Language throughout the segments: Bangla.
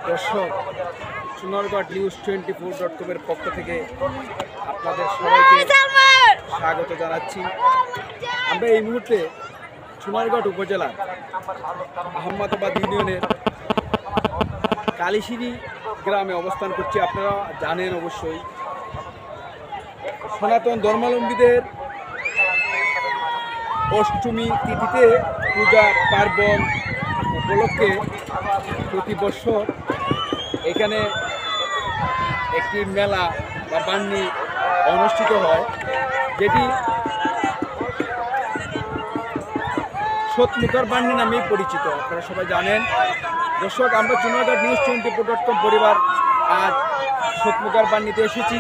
দর্শক, সোনারগড় নিউজ 24.com-এর পক্ষ থেকে আপনাদের সবাইকে স্বাগত জানাচ্ছি। আমরা এই মুহূর্তে সোনারগড় উপজেলার আহমদাবাদ ইউনিয়নের কালীশিরি গ্রামে অবস্থান করছি। আপনারা জানেন অবশ্যই, সনাতন ধর্মাবলম্বীদের অষ্টমী তিথিতে পূজা পার্বণ উপলক্ষে প্রতি বছর এখানে একটি মেলা বা বান্নি অনুষ্ঠিত হয়, যেটি সতমুখার বান্নি নামেই পরিচিত। আপনারা সবাই জানেন। দর্শক, আমরা সোনারগড় নিউজ 24.com পরিবার আজ সতমুখার বান্নিতে এসেছি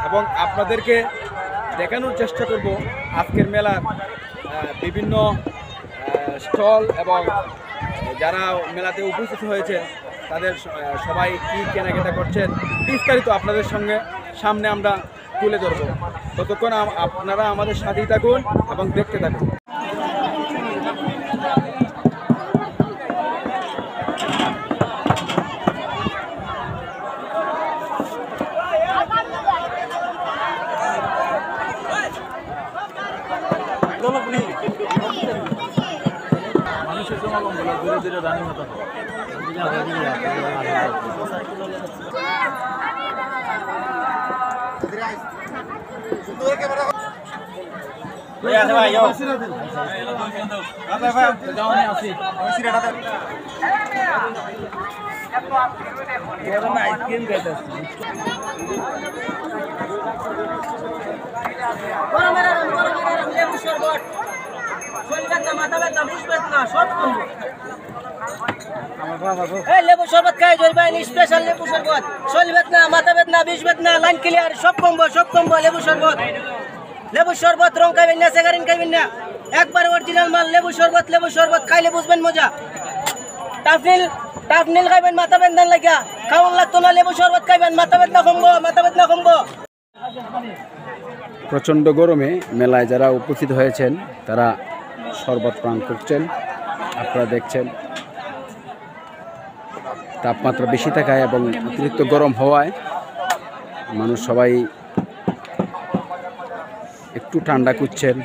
এবং আপনাদেরকে দেখানোর চেষ্টা করব আজকের মেলার বিভিন্ন স্টল এবং যারা মেলাতে উপস্থিত হয়েছে তাদের সবাই কী কেনাকাটা করছেন বিস্তারিত আপনাদের সামনে আমরা তুলে ধরব। ততক্ষণ আপনারা আমাদের সাথেই থাকুন এবং দেখতে থাকুন। মানুষের সমাগম হলো ধীরে ধীরে রানী মতো আইসক্রিম খাইতে লেবু শরবত খাই স্পেশাল লেবু শরবত, চলবে না মাথা বেদনা, বিষ বেদনা, লাইন ক্লিয়ার, সব কমবো লেবু শরবত রং খাইবেন না, সেগারিন খাইবেন না, একবার অরিজিনাল মাল লেবু শরবত খাইলে বুঝবেন মজা। টাফনিল খাইবেন মাথা বেদনা লাগিয়া, খাওয়ান লাগতো না, লেবু শরবত খাইবেন মাথা বেদনা কমবো। প্রচণ্ড গরমে মেলায় যারা উপস্থিত হয়েছেন তারা শরবত পান করছেন। আপনারা দেখছেন তাপমাত্রা বেশি থাকায় এবং অতিরিক্ত গরম হওয়ায় মানুষ সবাই একটু ঠান্ডা খুঁজছেন।